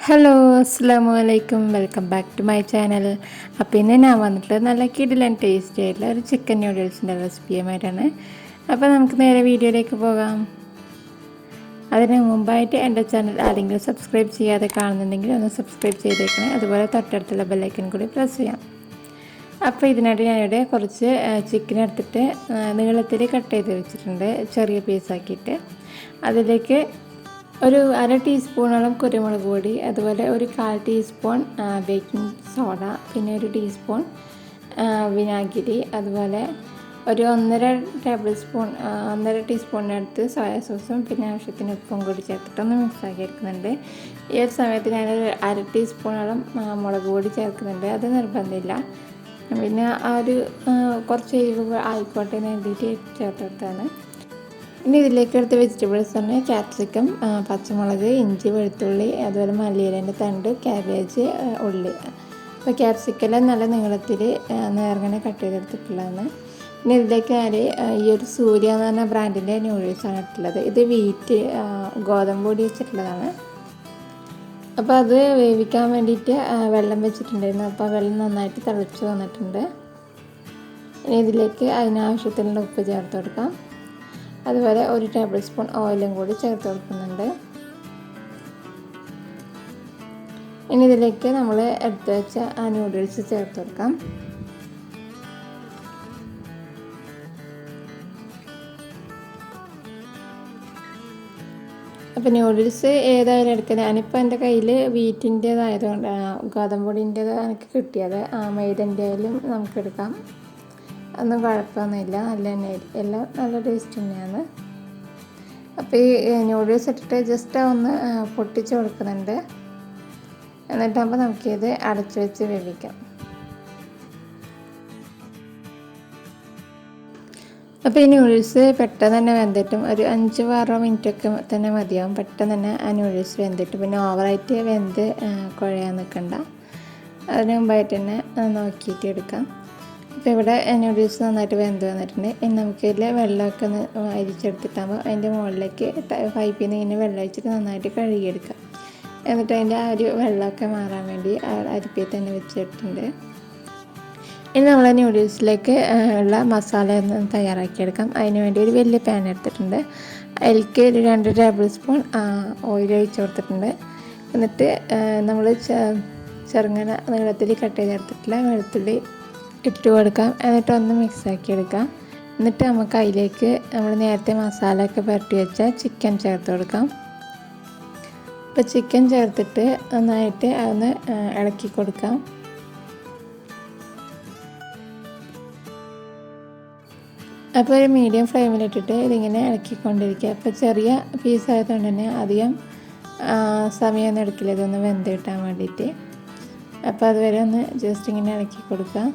Hello അസ്സാമു അലൈക്കും welcome back to my channel. അപ്പോൾ ഇന്ന് ഞാൻ വന്നിട്ടുള്ളത് നല്ല കിടിലൻ ടേസ്റ്റി ആയിട്ടുള്ള ഒരു ചിക്കൻ നൂഡിൽസിൻ്റെ റെസിപ്പിയുമായിട്ടാണ്. അപ്പോൾ നമുക്ക് നേരെ വീഡിയോയിലേക്ക് പോകാം. അതിന് മുമ്പായിട്ട് എൻ്റെ ചാനൽ ആരെങ്കിലും സബ്സ്ക്രൈബ് ചെയ്യാതെ കാണുന്നുണ്ടെങ്കിൽ ഒന്ന് സബ്സ്ക്രൈബ് ചെയ്തേക്കണേ. അതുപോലെ തൊട്ടടുത്തുള്ള ബെല്ലൈക്കൺ കൂടി പ്രസ് ചെയ്യാം. അപ്പോൾ ഇതിനായിട്ട് ഞാനിവിടെ കുറച്ച് ചിക്കൻ എടുത്തിട്ട് നീളത്തിൽ കട്ട് ചെയ്ത് വെച്ചിട്ടുണ്ട്, ചെറിയ പീസാക്കിയിട്ട്. അതിലേക്ക് ഒരു അര ടീസ്പൂണോളം കുരുമുളക് പൊടി, അതുപോലെ ഒരു 1/4 ടീസ്പൂൺ ബേക്കിംഗ് സോഡ, പിന്നെ ഒരു ടീസ്പൂൺ വിനാഗിരി, അതുപോലെ ഒരു 1.5 ടീസ്പൂണിനടുത്ത് സോയ സോസും പിന്നെ ആവശ്യത്തിന് ഉപ്പും കൂടി ചേർത്തിട്ടൊന്ന് മിക്സാക്കി എടുക്കുന്നുണ്ട്. ഈ ഒരു സമയത്ത് ഞാനൊരു അര ടീസ്പൂണോളം മുളക് പൊടി ചേർക്കുന്നുണ്ട്. അത് നിർബന്ധമില്ല, പിന്നെ ആ ഒരു കുറച്ച് എരിവ് ആയിക്കോട്ടെ എന്ന് എഴുതിയിട്ട് ചേർത്തെടുത്താണ്. ഇനി ഇതിലേക്ക് എടുത്ത വെജിറ്റബിൾസ് തന്നെ ക്യാപ്സിക്കം, പച്ചമുളക്, ഇഞ്ചി, വെളുത്തുള്ളി, അതുപോലെ മല്ലിയിലേൻ്റെ തണ്ട്, കാബേജ്, ഉള്ളി. അപ്പോൾ ക്യാപ്സിക്കെല്ലാം നല്ല നീളത്തിൽ നേർങ്ങനെ കട്ട് ചെയ്തെടുത്തിട്ടുള്ളതാണ്. ഇനി ഇതിലേക്ക് ഞാൻ ഈ ഒരു സൂര്യ എന്ന് പറഞ്ഞ ബ്രാൻഡിൻ്റെ നൂഡിൽസാണ് ഇട്ടുള്ളത്. ഇത് വീറ്റ് ഗോതമ്പ് പൊടി വെച്ചിട്ടുള്ളതാണ്. അപ്പോൾ അത് വേവിക്കാൻ വേണ്ടിയിട്ട് വെള്ളം വെച്ചിട്ടുണ്ടായിരുന്നു. അപ്പോൾ വെള്ളം നന്നായിട്ട് തിളച്ച് വന്നിട്ടുണ്ട്. ഇനി ഇതിലേക്ക് അതിനാവശ്യത്തിനുള്ള ഉപ്പ് ചേർത്ത് കൊടുക്കാം. അതുപോലെ ഒരു ടേബിൾ സ്പൂൺ ഓയിലും കൂടി ചേർത്ത് കൊടുക്കുന്നുണ്ട്. ഇനി ഇതിലേക്ക് നമ്മൾ എടുത്ത് വെച്ച ആ നൂഡിൽസ് ചേർത്ത് കൊടുക്കാം. അപ്പോൾ നൂഡിൽസ് ഏതായാലും എടുക്കുന്നത്, ഞാനിപ്പോൾ എൻ്റെ കയ്യിൽ വീറ്റിൻ്റേതായതുകൊണ്ട് ഗോതമ്പ് പൊടിൻ്റേത് എനിക്ക് കിട്ടിയത്. മൈദൻ്റെ ആയാലും നമുക്കെടുക്കാം, ഒന്നും കുഴപ്പമൊന്നുമില്ല. നല്ല തന്നെ എല്ലാം നല്ല ടേസ്റ്റ് തന്നെയാണ്. അപ്പോൾ ഈ നൂഡിൽസ് ഇട്ടിട്ട് ജസ്റ്റ് ഒന്ന് പൊട്ടിച്ച് കൊടുക്കുന്നുണ്ട്. എന്നിട്ടാകുമ്പോൾ നമുക്കിത് അടച്ച് വെച്ച് വേവിക്കാം. അപ്പോൾ ഈ നൂഡിൽസ് പെട്ടെന്ന് തന്നെ വെന്തിട്ടും ഒരു 5-6 മിനിറ്റൊക്കെ തന്നെ മതിയാവും. പെട്ടെന്ന് തന്നെ ആ നൂഡിൽസ് വെന്തിട്ട്, പിന്നെ ഓവറായിട്ട് വെന്ത് കുഴയാൻ നിൽക്കണ്ട. അതിന് മുമ്പായിട്ട് തന്നെ നോക്കിയിട്ട് എടുക്കാം. അപ്പോൾ ഇവിടെ നൂഡിൽസ് നന്നായിട്ട് വെന്ത് വന്നിട്ടുണ്ട്. ഇനി നമുക്കിതിൽ വെള്ളമൊക്കെ ഒന്ന് അരിച്ചെടുത്തിട്ടാകുമ്പോൾ അതിൻ്റെ മുകളിലേക്ക് പൈപ്പിൽ നിന്ന് ഇങ്ങനെ വെള്ളം ഒഴിച്ചിട്ട് നന്നായിട്ട് കഴുകിയെടുക്കാം. എന്നിട്ട് അതിൻ്റെ ആ ഒരു വെള്ളമൊക്കെ മാറാൻ വേണ്ടി അരിപ്പയിൽ തന്നെ വെച്ചിട്ടുണ്ട്. ഇനി നമ്മൾ നൂഡിൽസിലേക്ക് ഉള്ള മസാല ഒന്ന് തയ്യാറാക്കിയെടുക്കാം. അതിന് വേണ്ടി ഒരു വലിയ പാൻ എടുത്തിട്ടുണ്ട്. അതിലേക്ക് ഒരു 2 ടേബിൾ സ്പൂൺ ഓയിൽ ഒഴിച്ച് കൊടുത്തിട്ടുണ്ട്. എന്നിട്ട് നമ്മൾ ചെറുങ്ങനെ നീളത്തിൽ കട്ട് ചെയ്തെടുത്തിട്ടുള്ള വെളുത്തുള്ളി ഇട്ട് കൊടുക്കാം. എന്നിട്ട് ഒന്ന് മിക്സാക്കി എടുക്കാം. എന്നിട്ട് നമുക്ക് അതിലേക്ക് നമ്മൾ നേരത്തെ മസാല ഒക്കെ പുരട്ടി വെച്ച ചിക്കൻ ചേർത്ത് കൊടുക്കാം. അപ്പോൾ ചിക്കൻ ചേർത്തിട്ട് നന്നായിട്ട് അതൊന്ന് ഇളക്കി കൊടുക്കാം. അപ്പോൾ ഒരു മീഡിയം ഫ്ലെയിമിലിട്ടിട്ട് ഇതിങ്ങനെ ഇളക്കിക്കൊണ്ടിരിക്കുക. അപ്പോൾ ചെറിയ പീസായതുകൊണ്ട് തന്നെ അധികം സമയമൊന്നും എടുക്കില്ല ഇതൊന്ന് വെന്ത് കിട്ടാൻ വേണ്ടിയിട്ട്. അപ്പോൾ അതുവരെ ഒന്ന് ജസ്റ്റ് ഇങ്ങനെ ഇളക്കി കൊടുക്കാം.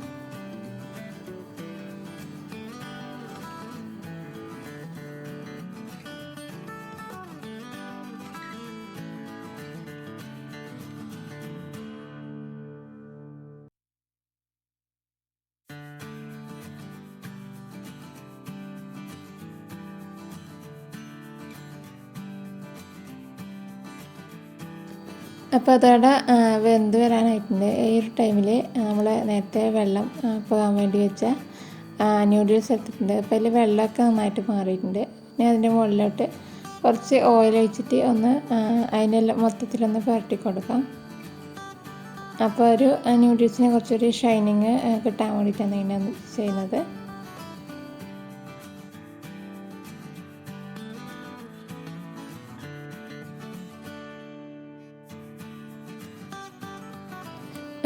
അപ്പോൾ അതവിടെ വെന്ത് വരാനായിട്ടുണ്ട്. ഈ ഒരു ടൈമിൽ നമ്മൾ നേരത്തെ വെള്ളം പോകാൻ വേണ്ടി വെച്ച നൂഡിൽസ് എടുത്തിട്ടുണ്ട്. അപ്പോൾ അതിൽ വെള്ളമൊക്കെ നന്നായിട്ട് മാറിയിട്ടുണ്ട്. ഇനി അതിൻ്റെ മുകളിലോട്ട് കുറച്ച് ഓയിൽ ഒഴിച്ചിട്ട് ഒന്ന് അതിനെല്ലാം മൊത്തത്തിലൊന്ന് പുരട്ടി കൊടുക്കാം. അപ്പോൾ ഒരു നൂഡിൽസിന് കുറച്ചൊരു ഷൈനിങ് കിട്ടാൻ വേണ്ടിയിട്ടാണ് ഇങ്ങനെ ചെയ്യുന്നത്.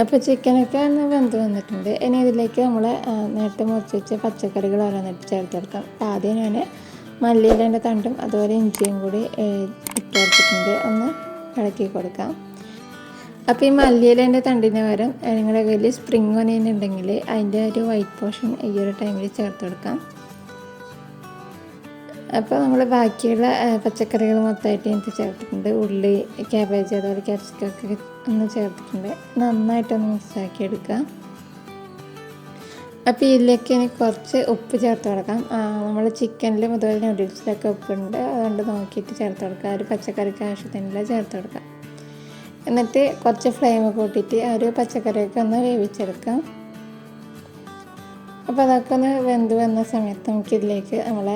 അപ്പോൾ ചിക്കനൊക്കെ ഒന്ന് വെന്ത് വന്നിട്ടുണ്ട്. ഇനി ഇതിലേക്ക് നമ്മൾ നേരത്തെ മുറിച്ച് വെച്ച പച്ചക്കറികൾ ഓരോന്നിട്ട് ചേർത്ത് കൊടുക്കാം. ആദ്യം ഞാൻ മല്ലിയിലേൻ്റെ തണ്ടും അതുപോലെ ഇഞ്ചിയും കൂടി ഇട്ട് കൊടുത്തിട്ടുണ്ട്. ഒന്ന് ഇളക്കി കൊടുക്കാം. അപ്പോൾ ഈ മല്ലിയിലേൻ്റെ തണ്ടിന് പകരം നിങ്ങളുടെ കയ്യിൽ സ്പ്രിംഗ് ഒനിയൻ ഉണ്ടെങ്കിൽ അതിൻ്റെ ഒരു വൈറ്റ് പോർഷൻ ഈ ഒരു ടൈമിൽ ചേർത്ത് കൊടുക്കാം. അപ്പോൾ നമ്മൾ ബാക്കിയുള്ള പച്ചക്കറികൾ മൊത്തമായിട്ട് എനിക്ക് ചേർത്തിട്ടുണ്ട്. ഉള്ളി, കാബേജ്, അതുപോലെ ക്യാപ്സിക്കം ഒക്കെ ഒന്ന് ചേർത്തിട്ടുണ്ട്. നന്നായിട്ടൊന്ന് മിക്സാക്കി എടുക്കുക. അപ്പോൾ ഇതിലേക്ക് എനിക്ക് കുറച്ച് ഉപ്പ് ചേർത്ത് കൊടുക്കാം. നമ്മൾ ചിക്കനിലും അതുപോലെ നൂഡിൽസിലൊക്കെ ഉപ്പുണ്ട്, അതുകൊണ്ട് നോക്കിയിട്ട് ചേർത്ത് കൊടുക്കുക. ഒരു പച്ചക്കറിക്ക് ആവശ്യത്തിനുള്ള ചേർത്ത് കൊടുക്കാം. എന്നിട്ട് കുറച്ച് ഫ്ലെയിം കൂട്ടിയിട്ട് ഒരു പച്ചക്കറിയൊക്കെ ഒന്ന് വേവിച്ചെടുക്കാം. അപ്പോൾ അതൊക്കെ ഒന്ന് വെന്ത് വന്ന സമയത്ത് നമുക്കിതിലേക്ക് നമ്മൾ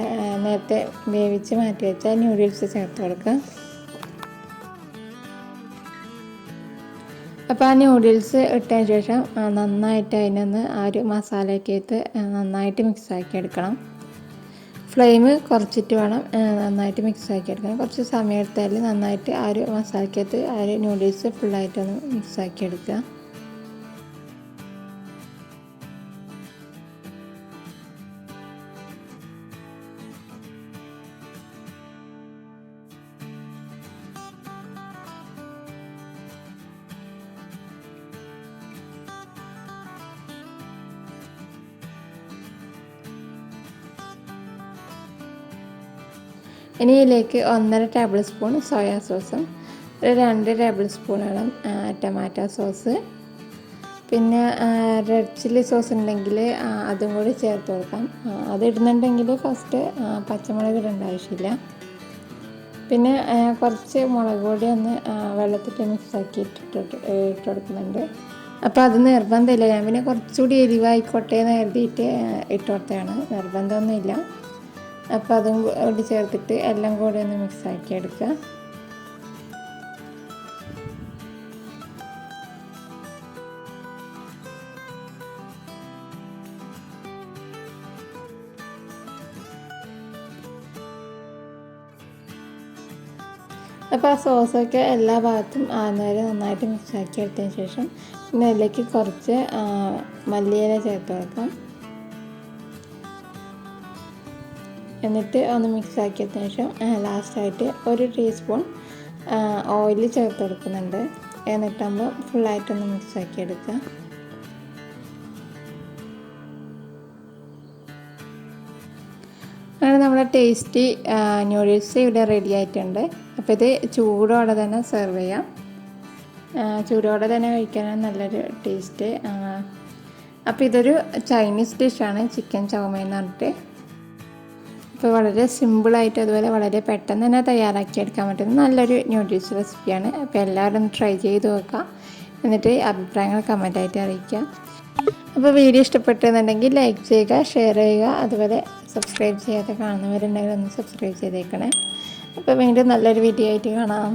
നേരത്തെ വേവിച്ച് മാറ്റി വെച്ച നൂഡിൽസ് ചേർത്ത് കൊടുക്കാം. അപ്പോൾ ആ നൂഡിൽസ് ഇട്ടതിന് ശേഷം നന്നായിട്ട് അതിനൊന്ന് ആ ഒരു മസാലയ്ക്കകത്ത് നന്നായിട്ട് മിക്സാക്കി എടുക്കണം. ഫ്ലെയിം കുറച്ചിട്ട് വേണം നന്നായിട്ട് മിക്സാക്കി എടുക്കണം. കുറച്ച് സമയം എടുത്താൽ നന്നായിട്ട് ആ ഒരു മസാലയ്ക്കകത്ത് ആ ഒരു നൂഡിൽസ് ഫുള്ളായിട്ടൊന്ന് മിക്സാക്കി എടുക്കുക. ഇനി ഇതിലേക്ക് 1.5 ടേബിൾ സ്പൂൺ സോയാ സോസും 2 ടേബിൾ സ്പൂണോളം ടൊമാറ്റോ സോസ്, പിന്നെ റെഡ് ചില്ലി സോസ് ഉണ്ടെങ്കിൽ അതും കൂടി ചേർത്ത് കൊടുക്കാം. അത് ഇടുന്നുണ്ടെങ്കിൽ ഫസ്റ്റ് പച്ചമുളക് ഇടേണ്ട ആവശ്യമില്ല. പിന്നെ കുറച്ച് മുളക് പൊടി ഒന്ന് വെള്ളത്തിട്ട് മിക്സാക്കി ഇട്ട് കൊടുക്കുന്നുണ്ട്. അപ്പോൾ അത് നിർബന്ധമില്ല, ഞാൻ പിന്നെ കുറച്ചുകൂടി എരിവായിക്കോട്ടെ എന്ന് കരുതിയിട്ട് ഇട്ട് കൊടുത്തതാണ്, നിർബന്ധമൊന്നുമില്ല. അപ്പോൾ അതും കൂടി ചേർത്തിട്ട് എല്ലാം കൂടി ഒന്ന് മിക്സാക്കി എടുക്കുക. അപ്പോൾ ആ സോസൊക്കെ എല്ലാ ഭാഗത്തും ആകുന്നവരെ നന്നായിട്ട് മിക്സാക്കി എടുത്തതിന് ശേഷം പിന്നെ അതിലേക്ക് കുറച്ച് മല്ലിയില ചേർത്ത് കൊടുക്കാം. എന്നിട്ട് ഒന്ന് മിക്സാക്കിയതിന് ശേഷം ലാസ്റ്റായിട്ട് 1 ടീസ്പൂൺ ഓയിൽ ചേർത്ത് കൊടുക്കുന്നുണ്ട്. എന്നിട്ടാകുമ്പോൾ ഫുള്ളായിട്ടൊന്ന് മിക്സാക്കി എടുക്കുക. അങ്ങനെ നമ്മുടെ ടേസ്റ്റി നൂഡിൽസ് ഇവിടെ റെഡി ആയിട്ടുണ്ട്. അപ്പോൾ ഇത് ചൂടോടെ തന്നെ സെർവ് ചെയ്യാം. ചൂടോടെ തന്നെ കഴിക്കാനാണ് നല്ലൊരു ടേസ്റ്റ്. അപ്പോൾ ഇതൊരു ചൈനീസ് ഡിഷാണ്, ചിക്കൻ ചൗ mein എന്ന് പറഞ്ഞിട്ട്. അപ്പോൾ വളരെ സിമ്പിളായിട്ട് അതുപോലെ വളരെ പെട്ടെന്ന് തന്നെ തയ്യാറാക്കിയെടുക്കാൻ പറ്റുന്ന നല്ലൊരു നൂഡിൽസ് റെസിപ്പിയാണ്. അപ്പോൾ എല്ലാവരും ട്രൈ ചെയ്ത് നോക്കുക, എന്നിട്ട് അഭിപ്രായങ്ങൾ കമൻറ്റായിട്ട് അറിയിക്കുക. അപ്പോൾ വീഡിയോ ഇഷ്ടപ്പെട്ടെന്നുണ്ടെങ്കിൽ ലൈക്ക് ചെയ്യുക, ഷെയർ ചെയ്യുക, അതുപോലെ സബ്സ്ക്രൈബ് ചെയ്യാതെ കാണുന്നവരുണ്ടെങ്കിൽ ഒന്ന് സബ്സ്ക്രൈബ് ചെയ്തേക്കണേ. അപ്പോൾ വീണ്ടും നല്ലൊരു വീഡിയോ ആയിട്ട് കാണാം.